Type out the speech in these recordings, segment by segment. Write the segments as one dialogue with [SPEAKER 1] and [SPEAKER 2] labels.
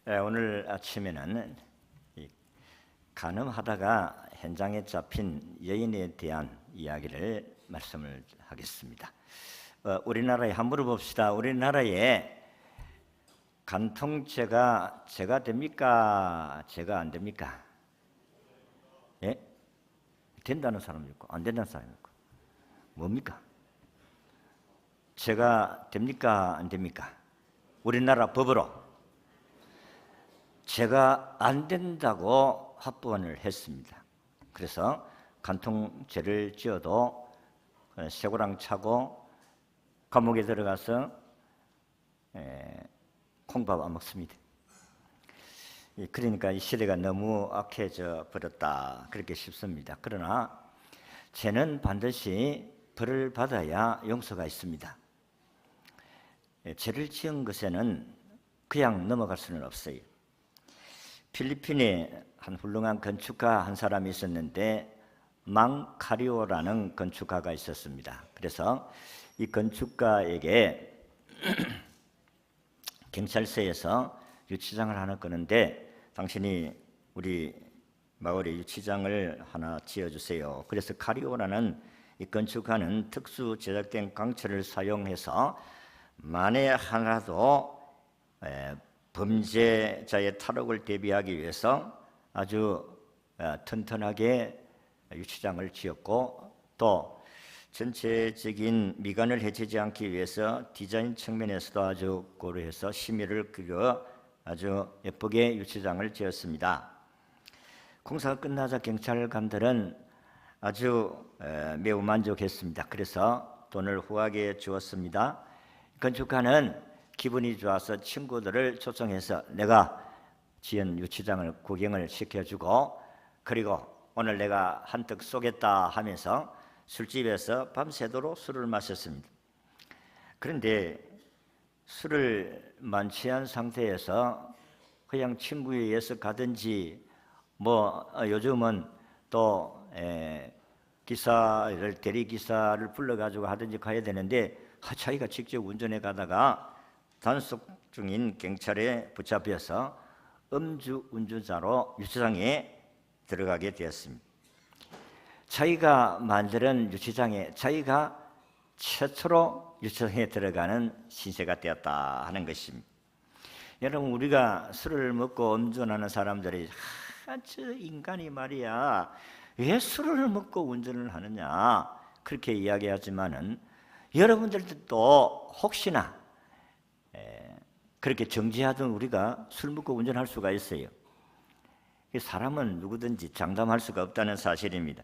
[SPEAKER 1] 오늘 아침에는 간음하다가 현장에 잡힌 여인에 대한 이야기를 말씀을 하겠습니다. 우리나라에 한번 물어봅시다. 우리나라에 간통죄가 죄가 됩니까? 죄가 안 됩니까? 예? 된다는 사람이 있고 안 된다는 사람이 있고. 뭡니까? 죄가 됩니까? 안 됩니까? 우리나라 법으로 죄가 안 된다고 합법을 했습니다. 그래서 간통죄를 지어도 쇠고랑 차고 감옥에 들어가서 콩밥 안 먹습니다. 그러니까 이 시대가 너무 악해져 버렸다 그렇게 싶습니다. 그러나 죄는 반드시 벌을 받아야 용서가 있습니다. 죄를 지은 것에는 그냥 넘어갈 수는 없어요. 필리핀에 한 훌륭한 건축가 한 사람이 있었는데 망카리오라는 건축가가 있었습니다. 그래서 이 건축가에게 경찰서에서 유치장을 하나 끄는데 당신이 우리 마을에 유치장을 하나 지어주세요. 그래서 카리오라는 이 건축가는 특수 제작된 강철을 사용해서 만에 하나도 범죄자의 탈옥을 대비하기 위해서 아주 튼튼하게 유치장을 지었고 또 전체적인 미관을 해치지 않기 위해서 디자인 측면에서도 아주 고려해서 심의를 그려 아주 예쁘게 유치장을 지었습니다. 공사가 끝나자 경찰관들은 아주 매우 만족했습니다. 그래서 돈을 후하게 주었습니다. 건축가는 기분이 좋아서 친구들을 초청해서 내가 지은 유치장을 구경을 시켜주고 그리고 오늘 내가 한턱 쏘겠다 하면서 술집에서 밤새도록 술을 마셨습니다. 그런데 술을 만취한 상태에서 그냥 친구에 의해서 가든지 요즘은 또 기사를 대리기사를 불러가지고 하든지 가야 되는데 자기가 직접 운전해 가다가 단속 중인 경찰에 붙잡혀서 음주운전자로 유치장에 들어가게 되었습니다. 자기가 만드는 유치장에 자기가 최초로 유치장에 들어가는 신세가 되었다 하는 것입니다. 여러분 우리가 술을 먹고 운전하는 사람들이 저 인간이 말이야 왜 술을 먹고 운전을 하느냐 그렇게 이야기하지만은 여러분들도 또 혹시나 그렇게 정지하던 우리가 술 먹고 운전할 수가 있어요. 사람은 누구든지 장담할 수가 없다는 사실입니다.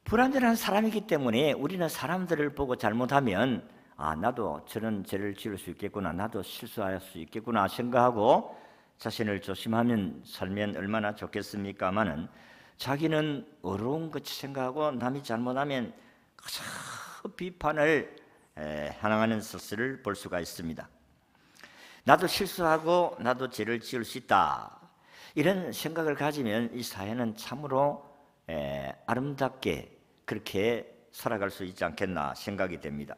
[SPEAKER 1] 불완전한 사람이기 때문에 우리는 사람들을 보고 잘못하면 나도 저런 죄를 지을 수 있겠구나, 나도 실수할 수 있겠구나 생각하고 자신을 조심하면 살면 얼마나 좋겠습니까마는 자기는 어려운 것 생각하고 남이 잘못하면 그저 비판을 향하는 것을 볼 수가 있습니다. 나도 실수하고 나도 죄를 지을 수 있다 이런 생각을 가지면 이 사회는 참으로 아름답게 그렇게 살아갈 수 있지 않겠나 생각이 됩니다.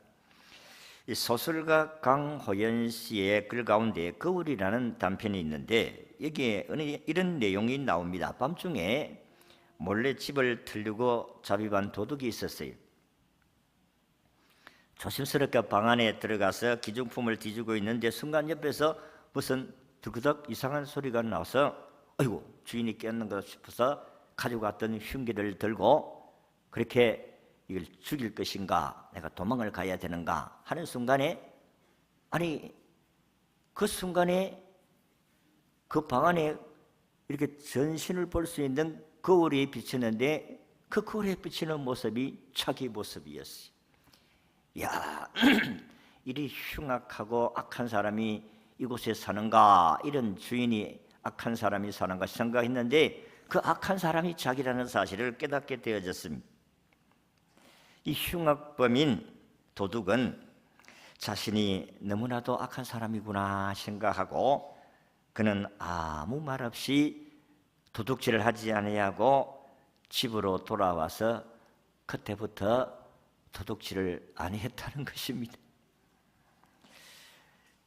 [SPEAKER 1] 이 소설가 강호연 씨의 글 가운데 거울이라는 단편이 있는데 여기에 이런 내용이 나옵니다. 밤중에 몰래 집을 털려고 자비반 도둑이 있었어요. 조심스럽게 방 안에 들어가서 기중품을 뒤지고 있는데 순간 옆에서 무슨 드그덕 이상한 소리가 나서 아이고 주인이 깼는가 싶어서 가지고 왔던 흉기를 들고 그렇게 이걸 죽일 것인가 내가 도망을 가야 되는가 하는 순간에 그 순간에 그 방 안에 이렇게 전신을 볼 수 있는 거울이 비치는데 그 거울에 비치는 모습이 자기 모습이었어요. 야, 이리 흉악하고 악한 사람이 이곳에 사는가 이런 주인이 악한 사람이 사는가 생각했는데 그 악한 사람이 자기라는 사실을 깨닫게 되어졌습니다. 이 흉악범인 도둑은 자신이 너무나도 악한 사람이구나 생각하고 그는 아무 말 없이 도둑질을 하지 아니하고 집으로 돌아와서 그때부터 도둑질을 안 했다는 것입니다.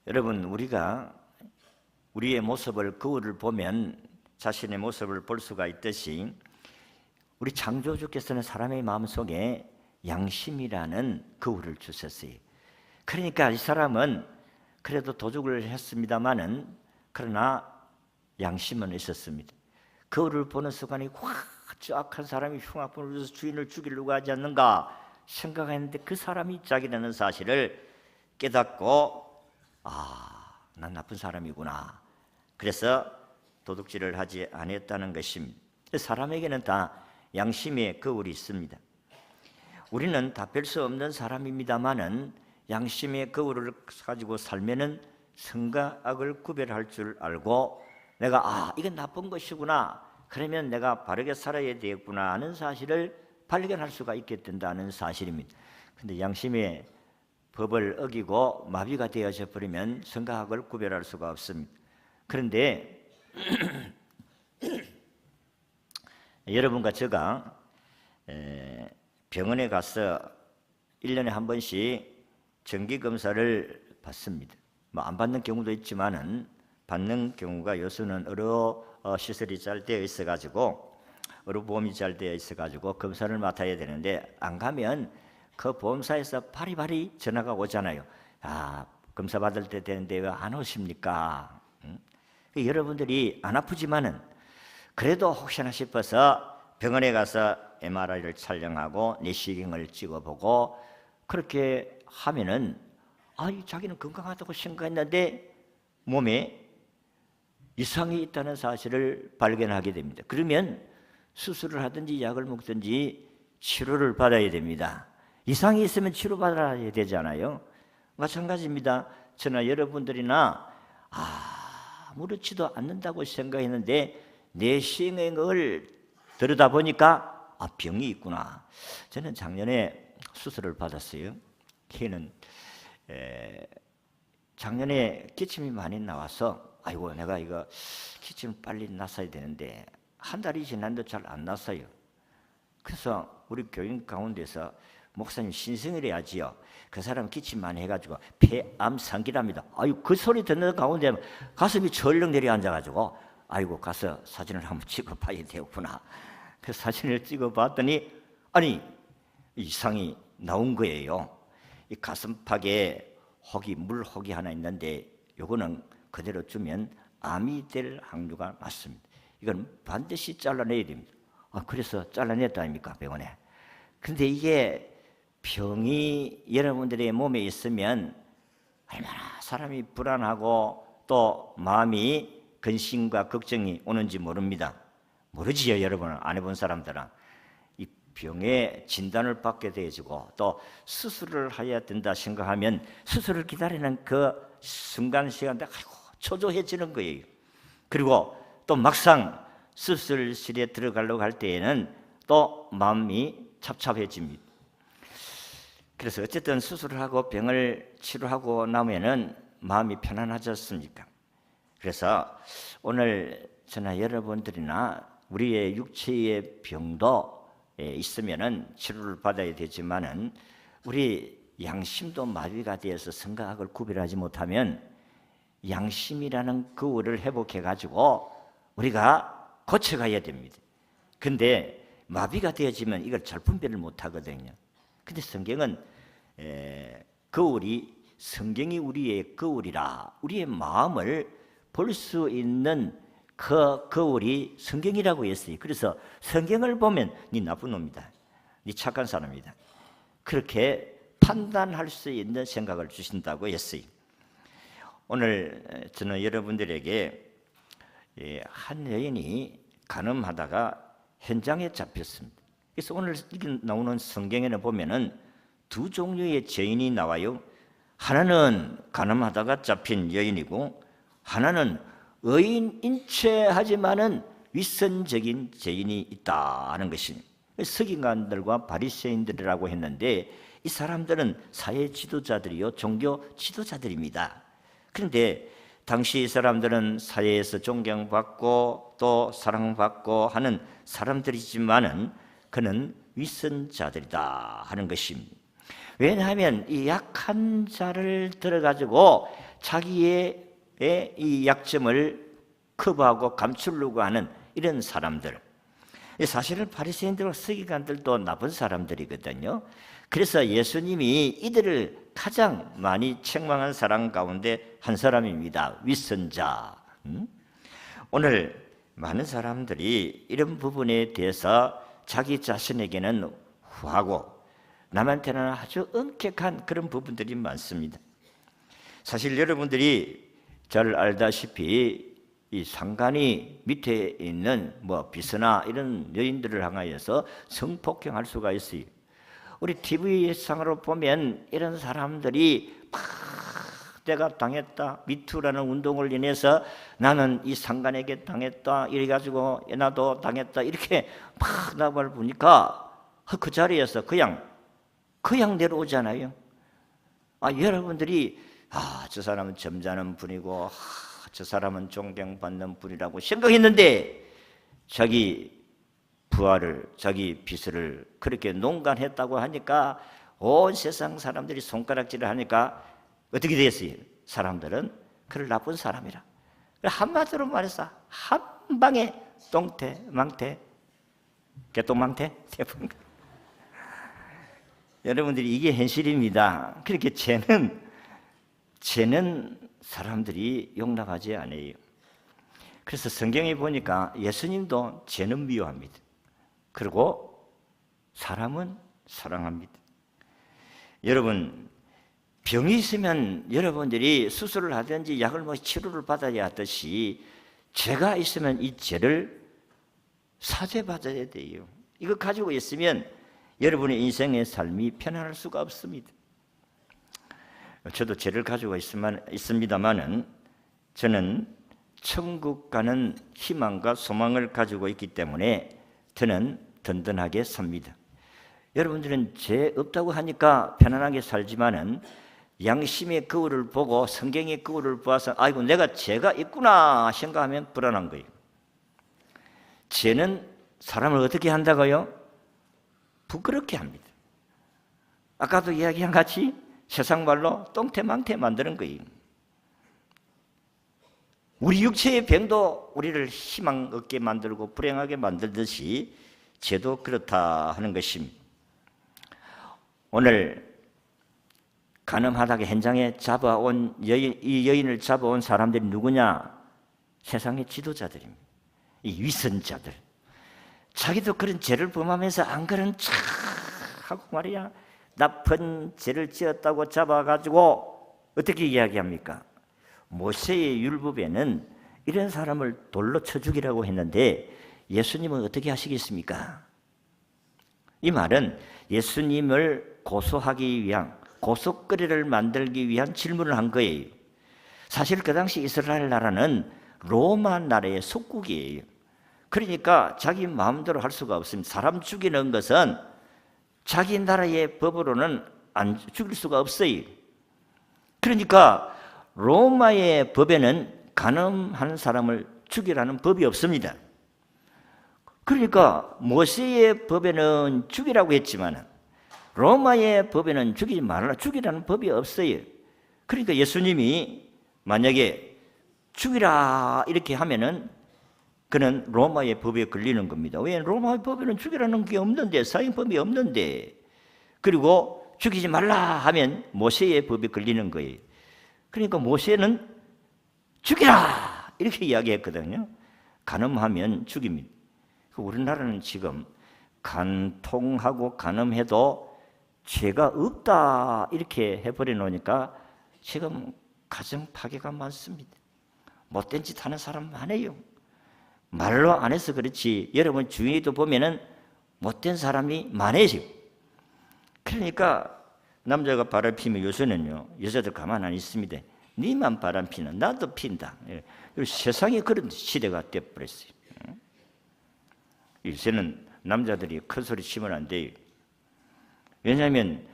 [SPEAKER 1] 여러분 우리가 우리의 모습을 거울을 보면 자신의 모습을 볼 수가 있듯이 우리 창조주께서는 사람의 마음속에 양심이라는 거울을 주셨어요. 그러니까 이 사람은 그래도 도둑을 했습니다마는 그러나 양심은 있었습니다. 거울을 보는 순간에 저 악한 사람이 흉악범을 위해서 주인을 죽이려고 하지 않는가 생각했는데 그 사람이 짝이라는 사실을 깨닫고 난 나쁜 사람이구나. 그래서 도둑질을 하지 않았다는 것입니다. 사람에게는 다 양심의 거울이 있습니다. 우리는 다 별 수 없는 사람입니다마는 양심의 거울을 가지고 살면은 선과 악을 구별할 줄 알고 내가 이건 나쁜 것이구나, 그러면 내가 바르게 살아야 되겠구나 하는 사실을 발견할 수가 있게 된다는 사실입니다. 근데 양심의 법을 어기고 마비가 되어져 버리면 선과 악을 구별할 수가 없습니다. 그런데 여러분과 제가 병원에 가서 1년에 한 번씩 정기검사를 받습니다. 안 받는 경우도 있지만은 받는 경우가 요새는 여러 시설이 잘 되어 있어가지고 여러 보험이 잘 되어 있어가지고 검사를 맡아야 되는데 안 가면 그 보험사에서 바리바리 전화가 오잖아요. 검사 받을 때 되는데 왜 안 오십니까? 여러분들이 안 아프지만은 그래도 혹시나 싶어서 병원에 가서 MRI를 촬영하고 내시경을 찍어보고 그렇게 하면은 자기는 건강하다고 생각했는데 몸에 이상이 있다는 사실을 발견하게 됩니다. 그러면 수술을 하든지 약을 먹든지 치료를 받아야 됩니다. 이상이 있으면 치료받아야 되잖아요. 마찬가지입니다. 저나 여러분들이나 아무렇지도 않는다고 생각했는데 내시경을 들여다보니까 병이 있구나. 저는 작년에 수술을 받았어요. 걔는 작년에 기침이 많이 나와서 아이고 내가 이거 기침 빨리 났어야 되는데 한 달이 지났는데 잘 안 났어요. 그래서 우리 교인 가운데서 목사님 신성을 해야지요. 그 사람 기침 많이 해가지고 폐암 상기랍니다. 그 소리 듣는 가운데 가슴이 철렁 내려앉아가지고 아이고 가서 사진을 한번 찍어봐야 되겠구나. 그 사진을 찍어봤더니 이상이 나온 거예요. 이 가슴팍에 물혹이 하나 있는데 요거는 그대로 주면 암이 될 확률가 맞습니다. 이건 반드시 잘라내야 됩니다. 그래서 잘라냈다 아닙니까 병원에. 근데 이게 병이 여러분들의 몸에 있으면 얼마나 사람이 불안하고 또 마음이 근심과 걱정이 오는지 모르지요. 여러분은 안 해본 사람들은 이 병의 진단을 받게 되어지고 또 수술을 해야 된다 생각하면 수술을 기다리는 그 순간 시간대 초조해지는 거예요. 그리고 또 막상 수술실에 들어가려고 할 때에는 또 마음이 착잡해집니다. 그래서 어쨌든 수술을 하고 병을 치료하고 나면은 마음이 편안하졌습니까? 그래서 오늘 저나 여러분들이나 우리의 육체의 병도 있으면은 치료를 받아야 되지만은 우리 양심도 마비가 되어서 선과 악을 구별하지 못하면 양심이라는 거울을 회복해 가지고 우리가 고쳐가야 됩니다. 근데 마비가 되어지면 이걸 잘 분별을 못 하거든요. 근데 성경은 성경이 우리의 거울이라 우리의 마음을 볼 수 있는 그 거울이 성경이라고 했어요. 그래서 성경을 보면 네 나쁜 놈이다, 네 착한 사람이다, 그렇게 판단할 수 있는 생각을 주신다고 했어요. 오늘 저는 여러분들에게 한 여인이 간음하다가 현장에 잡혔습니다. 그래서 오늘 나오는 성경에는 보면은 두 종류의 죄인이 나와요. 하나는 간음하다가 잡힌 여인이고 하나는 의인인 채 하지만은 윗선적인 죄인이 있다는 것입니다. 서기관들과 바리새인들이라고 했는데 이 사람들은 사회 지도자들이요, 종교 지도자들입니다. 그런데 당시 이 사람들은 사회에서 존경받고 또 사랑받고 하는 사람들이지만은 그는 윗선자들이다 하는 것입니다. 왜냐하면 이 약한 자를 들어가지고 자기의 이 약점을 커버하고 감추려고 하는 이런 사람들. 사실은 바리새인들과 서기관들도 나쁜 사람들이거든요. 그래서 예수님이 이들을 가장 많이 책망한 사람 가운데 한 사람입니다. 위선자. 오늘 많은 사람들이 이런 부분에 대해서 자기 자신에게는 후하고 남한테는 아주 엄격한 그런 부분들이 많습니다. 사실 여러분들이 잘 알다시피 이 상간이 밑에 있는 비서나 이런 여인들을 향하여서 성폭행할 수가 있어요. 우리 TV상으로 보면 이런 사람들이 막 내가 당했다, 미투라는 운동을 인해서 나는 이 상간에게 당했다, 이래가지고 나도 당했다, 이렇게 막 나발 보니까 그 자리에서 그냥 내려오잖아요. 여러분들이 저 사람은 점잖은 분이고 저 사람은 존경받는 분이라고 생각했는데 자기 부하를, 자기 비서를 그렇게 농간했다고 하니까 온 세상 사람들이 손가락질을 하니까 어떻게 됐어요? 사람들은 그를 나쁜 사람이라. 한마디로 말해서 한 방에 똥태, 망태, 개똥망태, 태풍. 여러분들이 이게 현실입니다. 그렇게 죄는 사람들이 용납하지 않아요. 그래서 성경에 보니까 예수님도 죄는 미워합니다. 그리고 사람은 사랑합니다. 여러분, 병이 있으면 여러분들이 수술을 하든지 약을 치료를 받아야 하듯이 죄가 있으면 이 죄를 사죄받아야 돼요. 이거 가지고 있으면 여러분의 인생의 삶이 편안할 수가 없습니다. 저도 죄를 가지고 있습니다만은 저는 천국 가는 희망과 소망을 가지고 있기 때문에 저는 든든하게 삽니다. 여러분들은 죄 없다고 하니까 편안하게 살지만은 양심의 거울을 보고 성경의 거울을 보아서 아이고 내가 죄가 있구나 생각하면 불안한 거예요. 죄는 사람을 어떻게 한다고요? 부끄럽게 합니다. 아까도 이야기한 같이 세상 말로 똥태망태 만드는 거예요. 우리 육체의 병도 우리를 희망 없게 만들고 불행하게 만들듯이 죄도 그렇다 하는 것입니다. 오늘 가늠하다가 현장에 잡아온 이 여인을 잡아온 사람들이 누구냐? 세상의 지도자들입니다. 이 위선자들. 자기도 그런 죄를 범하면서 안 그런 척 하고 말이야 나쁜 죄를 지었다고 잡아가지고 어떻게 이야기합니까? 모세의 율법에는 이런 사람을 돌로 쳐 죽이라고 했는데 예수님은 어떻게 하시겠습니까? 이 말은 예수님을 고소하기 위한 고속거리를 만들기 위한 질문을 한 거예요. 사실 그 당시 이스라엘 나라는 로마 나라의 속국이에요. 그러니까 자기 마음대로 할 수가 없습니다. 사람 죽이는 것은 자기 나라의 법으로는 안 죽일 수가 없어요. 그러니까 로마의 법에는 간음하는 사람을 죽이라는 법이 없습니다. 그러니까 모세의 법에는 죽이라고 했지만 로마의 법에는 죽이지 말라 죽이라는 법이 없어요. 그러니까 예수님이 만약에 죽이라 이렇게 하면은 그는 로마의 법에 걸리는 겁니다. 왜? 로마의 법에는 죽이라는 게 없는데, 사형법이 없는데. 그리고 죽이지 말라 하면 모세의 법에 걸리는 거예요. 그러니까 모세는 죽이라 이렇게 이야기했거든요. 간음하면 죽입니다. 우리나라는 지금 간통하고 간음해도 죄가 없다 이렇게 해버려 놓으니까 지금 가정 파괴가 많습니다. 못된 짓 하는 사람 많아요. 말로 안 해서 그렇지 여러분 주위에도 보면은 못된 사람이 많아요. 그러니까 남자가 바람 피면 요새는요 여자들 가만 안 있습니다. 니만 바람 피는 나도 핀다. 세상에 그런 시대가 되어버렸어요. 요새는 남자들이 큰 소리 치면 안 돼요. 왜냐하면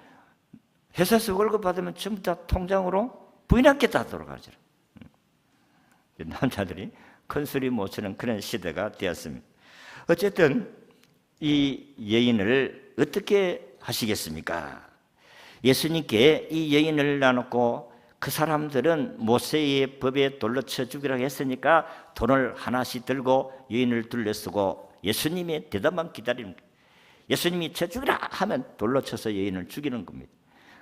[SPEAKER 1] 회사에서 월급 받으면 전부 다 통장으로 부인한테 다 돌아가죠. 남자들이 큰 소리 못 치는 그런 시대가 되었습니다. 어쨌든 이 여인을 어떻게 하시겠습니까? 예수님께 이 여인을 놔놓고 그 사람들은 모세의 법에 돌로 쳐 죽이라고 했으니까 돈을 하나씩 들고 여인을 둘러쓰고 예수님의 대답만 기다리는 거예요. 예수님이 쳐 죽이라 하면 돌로 쳐서 여인을 죽이는 겁니다.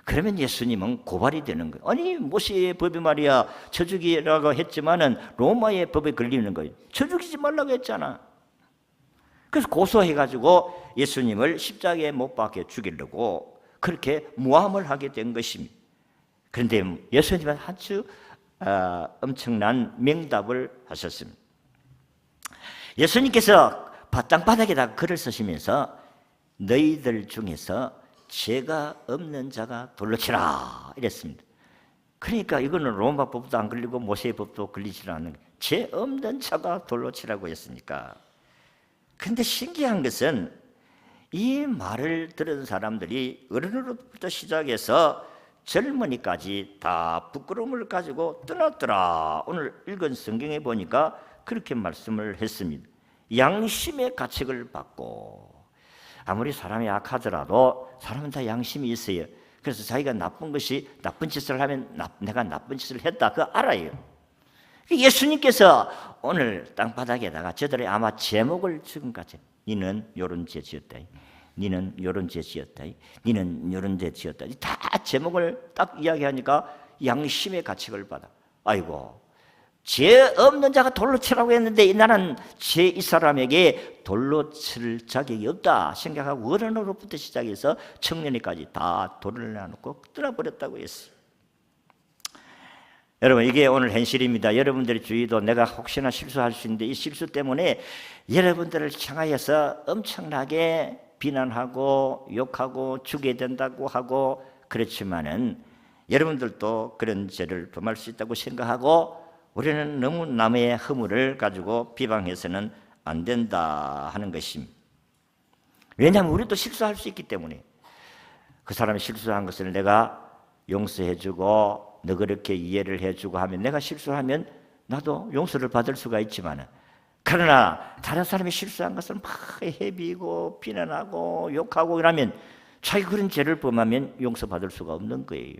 [SPEAKER 1] 그러면 예수님은 고발이 되는 거예요. 아니 모세의 법이 말이야 쳐 죽이라고 했지만은 로마의 법에 걸리는 거예요. 쳐 죽이지 말라고 했잖아. 그래서 고소해가지고 예수님을 십자가에 못 박혀 죽이려고 그렇게 모함을 하게 된 것입니다. 그런데 예수님은 아주 엄청난 명답을 하셨습니다. 예수님께서 땅바닥에다가 글을 쓰시면서 너희들 중에서 죄가 없는 자가 돌로 치라 이랬습니다. 그러니까 이거는 로마 법도 안 걸리고 모세의 법도 걸리지 않는 거예요. 죄 없는 자가 돌로 치라고 했으니까. 그런데 신기한 것은 이 말을 들은 사람들이 어른으로부터 시작해서 젊은이까지 다 부끄러움을 가지고 떠났더라. 오늘 읽은 성경에 보니까 그렇게 말씀을 했습니다. 양심의 가책을 받고, 아무리 사람이 악하더라도 사람은 다 양심이 있어요. 그래서 자기가 나쁜 짓을 하면 내가 나쁜 짓을 했다 그거 알아요. 예수님께서 오늘 땅바닥에다가 저들의 아마 제목을 지금 같이 니는 요런 죄 지었다, 니는 요런 죄 지었다, 니는 요런 죄 지었다, 다 제목을 딱 이야기하니까 양심의 가책을 받아. 아이고 죄 없는 자가 돌로 치라고 했는데 나는 이 사람에게 돌로 칠 자격이 없다 생각하고 어른으로부터 시작해서 청년이까지 다 돌을 내놓고 떠나버렸다고 했어요. 여러분 이게 오늘 현실입니다. 여러분들의 주위도 내가 혹시나 실수할 수 있는데 이 실수 때문에 여러분들을 향하여서 엄청나게 비난하고 욕하고 죽여야 된다고 하고 그렇지만은 여러분들도 그런 죄를 범할 수 있다고 생각하고 우리는 너무 남의 허물을 가지고 비방해서는 안 된다 하는 것입니다. 왜냐하면 우리도 실수할 수 있기 때문에 그 사람이 실수한 것을 내가 용서해주고 너그럽게 이해를 해주고 하면 내가 실수하면 나도 용서를 받을 수가 있지만 그러나 다른 사람이 실수한 것을 막 헤비고 비난하고 욕하고 이러면 자기 그런 죄를 범하면 용서받을 수가 없는 거예요.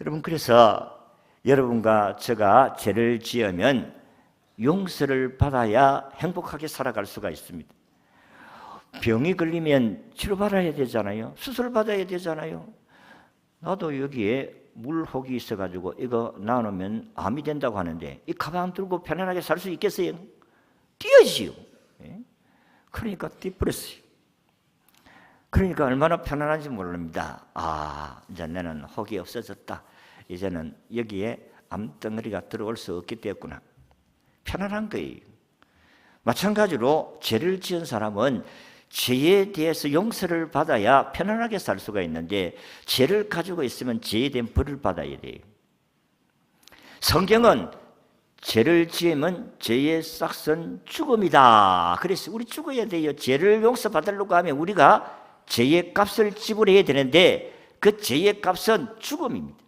[SPEAKER 1] 여러분 그래서 여러분과 제가 죄를 지으면 용서를 받아야 행복하게 살아갈 수가 있습니다. 병이 걸리면 치료받아야 되잖아요. 수술 받아야 되잖아요. 나도 여기에 물혹이 있어가지고 이거 나누면 암이 된다고 하는데 이 가방 들고 편안하게 살 수 있겠어요? 뛰어지요. 그러니까 뛰버렸어요. 그러니까 얼마나 편안한지 모릅니다. 이제 나는 혹이 없어졌다. 이제는 여기에 암덩어리가 들어올 수 없게 되었구나. 편안한 거예요. 마찬가지로 죄를 지은 사람은 죄에 대해서 용서를 받아야 편안하게 살 수가 있는데 죄를 가지고 있으면 죄에 대한 벌을 받아야 돼요. 성경은 죄를 지으면 죄의 싹은 죽음이다. 그래서 우리 죽어야 돼요. 죄를 용서받으려고 하면 우리가 죄의 값을 지불해야 되는데 그 죄의 값은 죽음입니다.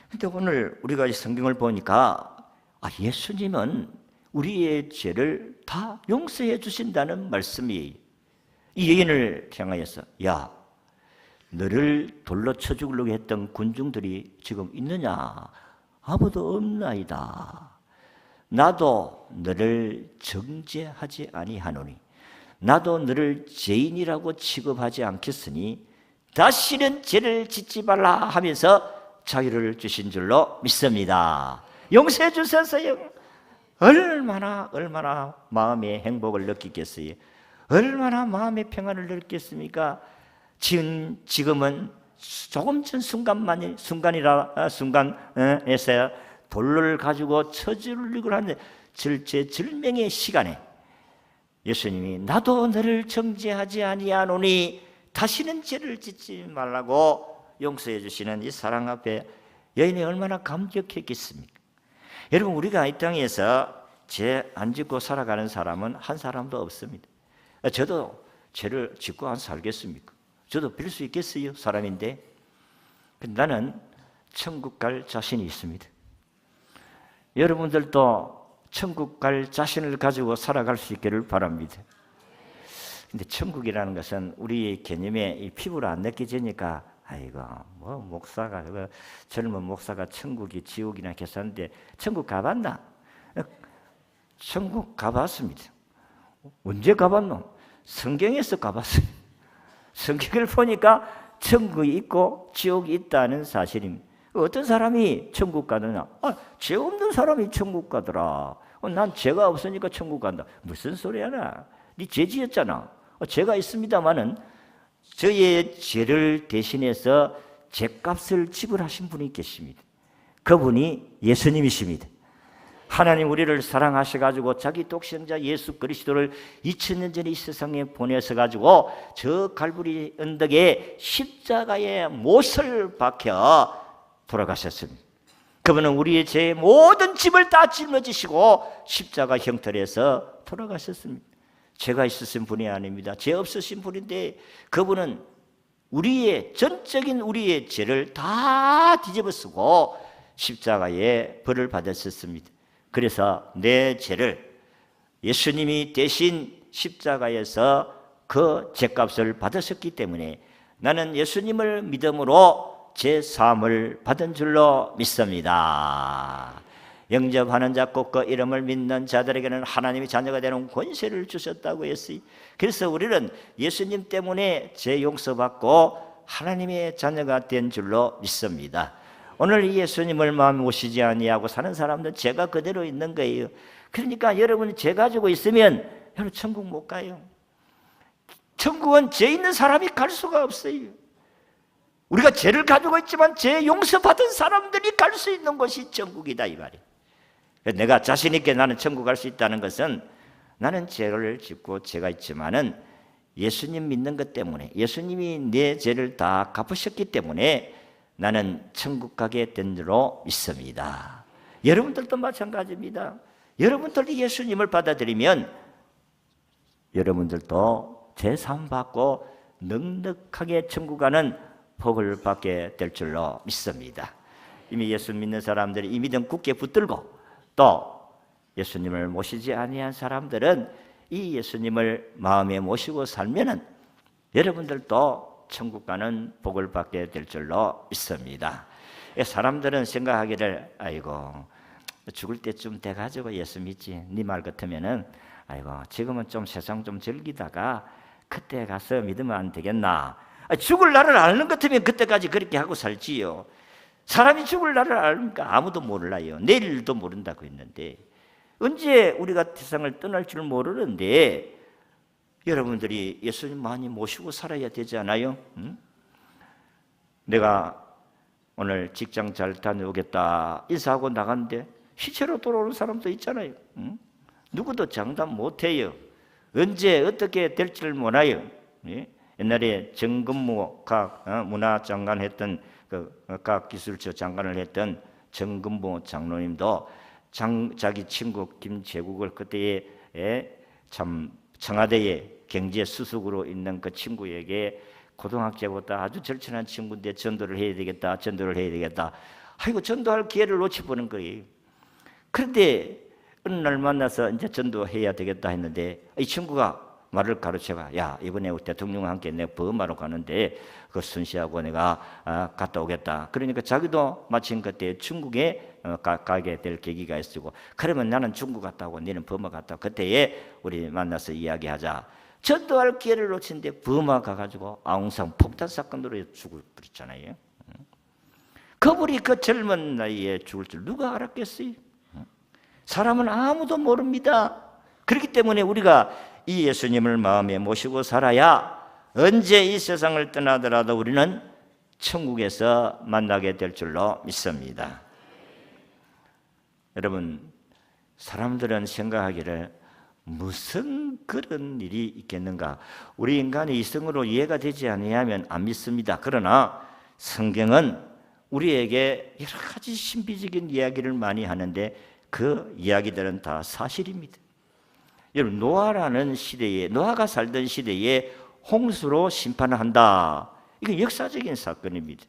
[SPEAKER 1] 그런데 오늘 우리가 이 성경을 보니까 예수님은 우리의 죄를 다 용서해 주신다는 말씀이에요. 이 여인을 향하여서 야, 너를 돌로 쳐 죽으려고 했던 군중들이 지금 있느냐? 아무도 없나이다. 나도 너를 정죄하지 아니하노니 나도 너를 죄인이라고 취급하지 않겠으니 다시는 죄를 짓지 말라 하면서 자유를 주신 줄로 믿습니다. 용서해 주셨어요. 얼마나 마음의 행복을 느끼겠어요. 얼마나 마음의 평안을 느끼겠습니까? 지금은 조금 전 순간에서 돌을 가지고 쳐죽으려고 하는데 절명의 시간에 예수님이 나도 너를 정죄하지 아니하노니 다시는 죄를 짓지 말라고 용서해 주시는 이 사랑 앞에 여인이 얼마나 감격했겠습니까? 여러분 우리가 이 땅에서 죄 안 짓고 살아가는 사람은 한 사람도 없습니다. 저도 죄를 짓고 안 살겠습니까? 저도 빌 수 있겠어요? 사람인데. 나는 천국 갈 자신이 있습니다. 여러분들도 천국 갈 자신을 가지고 살아갈 수 있기를 바랍니다. 근데 천국이라는 것은 우리의 개념에 이 피부로 안 느껴지니까 아이고, 뭐 목사가 젊은 목사가 천국이 지옥이나 계산인데 천국 가봤나? 천국 가봤습니다. 언제 가봤노? 성경에서 가봤어요. 성경을 보니까 천국이 있고 지옥이 있다는 사실입니다. 어떤 사람이 천국 가느냐? 죄 없는 사람이 천국 가더라. 난 죄가 없으니까 천국 간다. 무슨 소리야? 네 죄 지었잖아. 죄가 있습니다마는 저의 죄를 대신해서 죄값을 지불하신 분이 계십니다. 그분이 예수님이십니다. 하나님 우리를 사랑하셔가지고 자기 독생자 예수 그리스도를 2000년 전에 이 세상에 보내셔가지고 저 갈보리 언덕에 십자가에 못을 박혀 돌아가셨습니다. 그분은 우리의 죄의 모든 짐을 다 짊어지시고 십자가 형틀에서 돌아가셨습니다. 죄가 있으신 분이 아닙니다. 죄 없으신 분인데 그분은 우리의 전적인 우리의 죄를 다 뒤집어 쓰고 십자가에 벌을 받으셨습니다. 그래서 내 죄를 예수님이 대신 십자가에서 그 죄값을 받으셨기 때문에 나는 예수님을 믿음으로 죄 사함을 받은 줄로 믿습니다. 영접하는 자 곧 그 이름을 믿는 자들에게는 하나님의 자녀가 되는 권세를 주셨다고 했어요. 그래서 우리는 예수님 때문에 죄 용서받고 하나님의 자녀가 된 줄로 믿습니다. 오늘 이 예수님을 마음에 모시지 아니하고 사는 사람들은 죄가 그대로 있는 거예요. 그러니까 여러분이 죄 가지고 있으면 여러분 천국 못 가요. 천국은 죄 있는 사람이 갈 수가 없어요. 우리가 죄를 가지고 있지만 죄 용서받은 사람들이 갈 수 있는 곳이 천국이다 이 말이에요. 내가 자신 있게 나는 천국 갈 수 있다는 것은 나는 죄를 짓고 죄가 있지만은 예수님 믿는 것 때문에 예수님이 내 죄를 다 갚으셨기 때문에 나는 천국 가게 된 줄로 믿습니다. 여러분들도 마찬가지입니다. 여러분들이 예수님을 받아들이면 여러분들도 죄 사함 받고 넉넉하게 천국 가는 복을 받게 될 줄로 믿습니다. 이미 예수 믿는 사람들이 이 믿음 굳게 붙들고 또 예수님을 모시지 아니한 사람들은 이 예수님을 마음에 모시고 살면은 여러분들도 천국 가는 복을 받게 될 줄로 믿습니다. 사람들은 생각하기를 아이고 죽을 때쯤 돼가지고 예수 믿지. 네 말 같으면은 아이고 지금은 좀 세상 좀 즐기다가 그때 가서 믿으면 안 되겠나. 죽을 날을 아는 것 같으면 그때까지 그렇게 하고 살지요. 사람이 죽을 날을 아니까 아무도 몰라요. 내일도 모른다고 했는데 언제 우리가 세상을 떠날 줄 모르는데 여러분들이 예수님 많이 모시고 살아야 되지 않아요? 응? 내가 오늘 직장 잘 다녀오겠다 인사하고 나갔는데 시체로 돌아오는 사람도 있잖아요. 응? 누구도 장담 못해요. 언제 어떻게 될지를 몰라요. 예? 옛날에 정근무 문화장관 했던 과학기술처 장관을 했던 정근무 장로님도 자기 친구 김재국을 그때에 참 청와대에 경제수석으로 있는 그 친구에게 고등학교보다 아주 절친한 친구인데 전도를 해야 되겠다. 아이고 전도할 기회를 놓쳐보는 거예요. 그런데 어느 날 만나서 이제 전도해야 되겠다 했는데 이 친구가 말을 가르쳐가 야 이번에 대통령과 함께 내가 범하러 가는데 그 순시하고 내가 갔다 오겠다. 그러니까 자기도 마침 그때 중국에 가게 될 계기가 있었고 그러면 나는 중국 갔다 오고 너는 버마 갔다 오고 그때에 우리 만나서 이야기하자. 전도할 기회를 놓친데 버마 가가지고 아웅산 폭탄 사건으로 죽을 뻔했잖아요. 그분이 그 젊은 나이에 죽을 줄 누가 알았겠어요? 사람은 아무도 모릅니다. 그렇기 때문에 우리가 이 예수님을 마음에 모시고 살아야 언제 이 세상을 떠나더라도 우리는 천국에서 만나게 될 줄로 믿습니다. 여러분, 사람들은 생각하기를 무슨 그런 일이 있겠는가? 우리 인간의 이성으로 이해가 되지 아니하면 안 믿습니다. 그러나 성경은 우리에게 여러 가지 신비적인 이야기를 많이 하는데 그 이야기들은 다 사실입니다. 여러분, 노아라는 시대에, 노아가 살던 시대에 홍수로 심판을 한다. 이건 역사적인 사건입니다.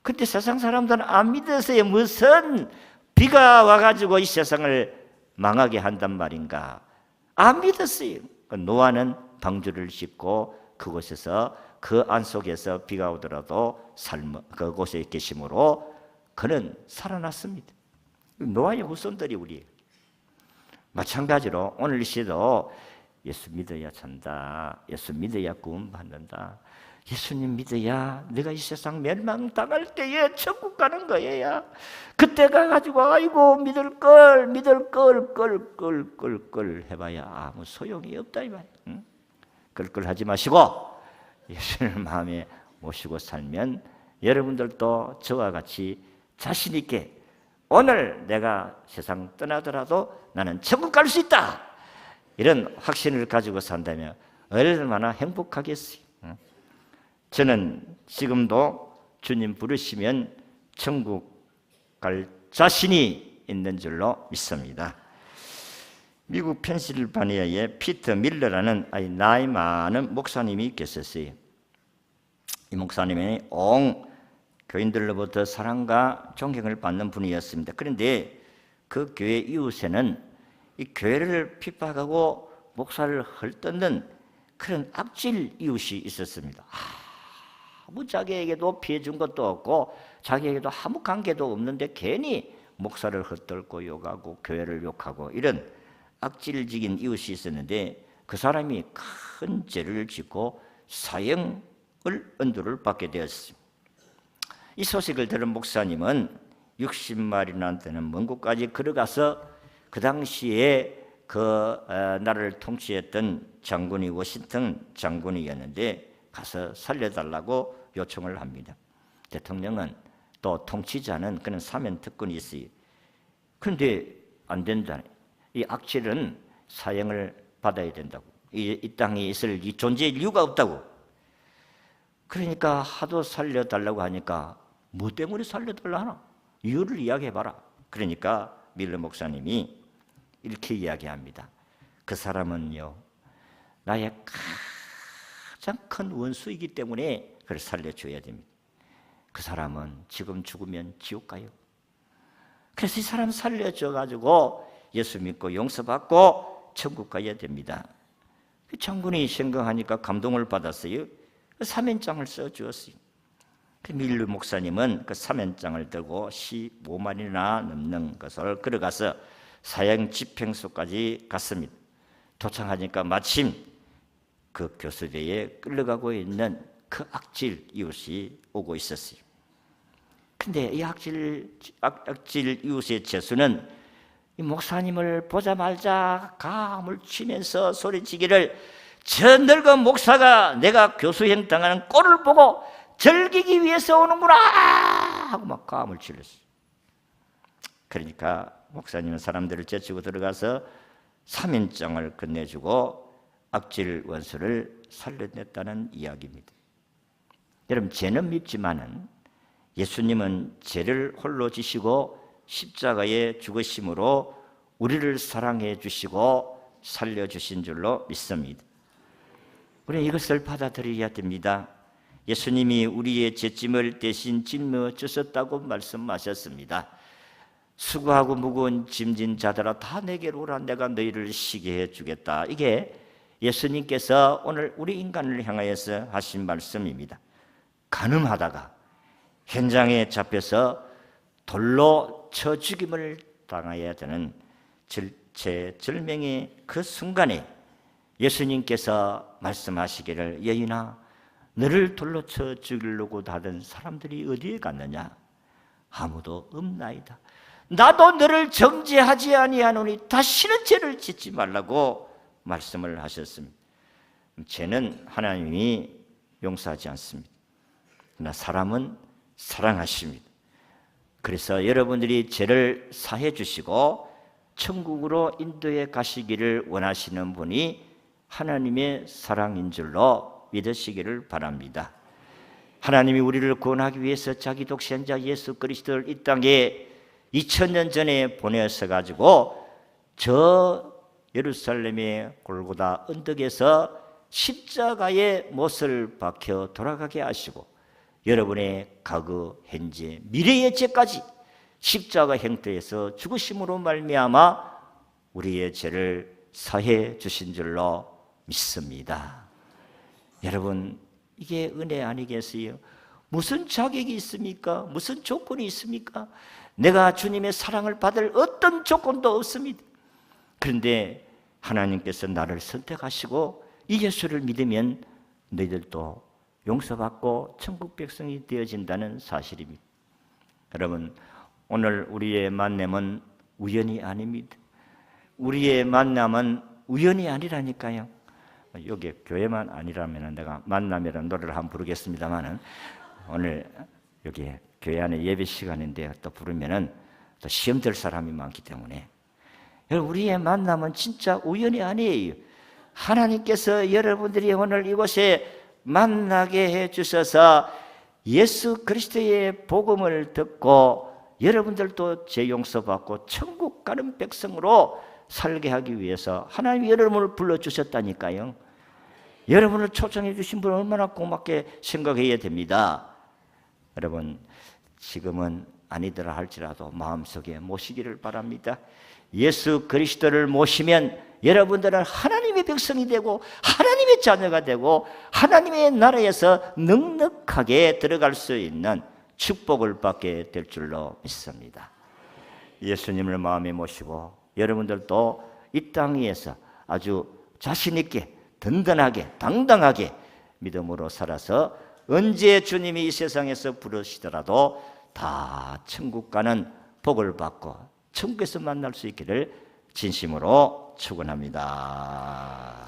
[SPEAKER 1] 그때 세상 사람들은 안 믿어서요. 무슨 비가 와가지고 이 세상을 망하게 한단 말인가. 안 믿었어요. 노아는 방주를 짓고 그곳에서 그 안속에서 비가 오더라도 그곳에 계심으로 그는 살아났습니다. 노아의 후손들이 우리 마찬가지로 오늘 이 시도 예수 믿어야 산다, 예수 믿어야 구원받는다, 예수님 믿어야 내가 이 세상 멸망당할 때에 천국 가는 거예요. 그때 가가지고 아이고 믿을 걸 해봐야 아무 소용이 없다 이 말이에요. 응? 끌끌 하지 마시고 예수를 마음에 모시고 살면 여러분들도 저와 같이 자신 있게 오늘 내가 세상 떠나더라도 나는 천국 갈 수 있다, 이런 확신을 가지고 산다면 얼마나 행복하겠어요. 저는 지금도 주님 부르시면 천국 갈 자신이 있는 줄로 믿습니다. 미국 펜실바니아에 피터 밀러라는 나이 많은 목사님이 계셨어요. 이 목사님이 온 교인들로부터 사랑과 존경을 받는 분이었습니다. 그런데 그 교회 이웃에는 이 교회를 핍박하고 목사를 헐뜯는 그런 악질 이웃이 있었습니다. 아무 자기에게도 피해 준 것도 없고 자기에게도 아무 관계도 없는데 괜히 목사를 헐뜯고 욕하고 교회를 욕하고 이런 악질적인 이웃이 있었는데 그 사람이 큰 죄를 짓고 사형을 언도를 받게 되었습니다. 이 소식을 들은 목사님은 60마리나 되는 먼 곳까지 걸어가서 그 당시에 그 나라를 통치했던 장군이 워싱턴 장군이었는데 가서 살려달라고 요청을 합니다. 대통령은 또 통치자는 그런 사면 특권이 있어요. 그런데 안 된다. 이 악질은 사형을 받아야 된다고. 이 땅에 있을 존재의 이유가 없다고. 그러니까 하도 살려달라고 하니까 뭐 때문에 살려달라 하나? 이유를 이야기해봐라. 그러니까 밀러 목사님이 이렇게 이야기합니다. 그 사람은요, 나의 가장 큰 원수이기 때문에 그를 살려줘야 됩니다. 그 사람은 지금 죽으면 지옥 가요. 그래서 이 사람 살려줘가지고 예수 믿고 용서받고 천국 가야 됩니다. 그 장군이 생각하니까 감동을 받았어요. 그 사면장을 써주었어요. 그 밀러 목사님은 그 사면장을 들고 15마리나 넘는 것을 걸어가서 사형 집행소까지 갔습니다. 도착하니까 마침 그 교수대에 끌려가고 있는 그 악질 이웃이 오고 있었어요. 근데 이 악질 이웃의 죄수는 이 목사님을 보자마자 가함을 치면서 소리치기를, 저 늙은 목사가 내가 교수형 당하는 꼴을 보고 즐기기 위해서 오는구나 하고 막 가함을 치렀어요. 그러니까 목사님은 사람들을 제치고 들어가서 사면장을 건네주고 악질 원수를 살려냈다는 이야기입니다. 여러분, 죄는 밉지만은 예수님은 죄를 홀로 지시고 십자가에 죽으심으로 우리를 사랑해 주시고 살려주신 줄로 믿습니다. 우리는 이것을 받아들여야 됩니다. 예수님이 우리의 죄짐을 대신 짊어 주셨다고 말씀하셨습니다. 수고하고 무거운 짐진 자들아 다 내게로 오라, 내가 너희를 쉬게 해주겠다. 이게 예수님께서 오늘 우리 인간을 향하여서 하신 말씀입니다. 가늠하다가 현장에 잡혀서 돌로 쳐 죽임을 당해야 되는 절체절명의 그 순간에 예수님께서 말씀하시기를, 여인아, 너를 돌로 쳐 죽이려고 하던 사람들이 어디에 갔느냐? 아무도 없나이다. 나도 너를 정죄하지 아니하노니 다시는 죄를 짓지 말라고 말씀을 하셨습니다. 죄는 하나님이 용서하지 않습니다. 그러나 사람은 사랑하십니다. 그래서 여러분들이 죄를 사해 주시고 천국으로 인도해 가시기를 원하시는 분이 하나님의 사랑인 줄로 믿으시기를 바랍니다. 하나님이 우리를 구원하기 위해서 자기 독생자 예수 그리스도를 이 땅에 2000년 전에 보내서 가지고 저 예루살렘의 골고다 언덕에서 십자가의 못을 박혀 돌아가게 하시고 여러분의 과거, 현재, 미래의 죄까지 십자가 형태에서 죽으심으로 말미암아 우리의 죄를 사해 주신 줄로 믿습니다. 여러분, 이게 은혜 아니겠어요? 무슨 자격이 있습니까? 무슨 조건이 있습니까? 내가 주님의 사랑을 받을 어떤 조건도 없습니다. 그런데 하나님께서 나를 선택하시고 이 예수를 믿으면 너희들도 용서받고 천국 백성이 되어진다는 사실입니다. 여러분, 오늘 우리의 만남은 우연이 아닙니다. 우리의 만남은 우연이 아니라니까요. 여기 교회만 아니라면 내가 만남이라는 노래를 한번 부르겠습니다만은, 오늘 여기 교회 안에 예배 시간인데 또 부르면은 또 시험 될 사람이 많기 때문에, 우리의 만남은 진짜 우연이 아니에요. 하나님께서 여러분들이 오늘 이곳에 만나게 해 주셔서 예수 그리스도의 복음을 듣고 여러분들도 죄 용서받고 천국 가는 백성으로 살게 하기 위해서 하나님이 여러분을 불러주셨다니까요. 여러분을 초청해 주신 분을 얼마나 고맙게 생각해야 됩니다. 여러분, 지금은 아니더라 할지라도 마음속에 모시기를 바랍니다. 예수 그리스도를 모시면 여러분들은 하나님의 백성이 되고 하나님의 자녀가 되고 하나님의 나라에서 넉넉하게 들어갈 수 있는 축복을 받게 될 줄로 믿습니다. 예수님을 마음에 모시고 여러분들도 이 땅 위에서 아주 자신 있게 든든하게 당당하게 믿음으로 살아서 언제 주님이 이 세상에서 부르시더라도 다 천국 가는 복을 받고 천국에서 만날 수 있기를 진심으로 축원합니다.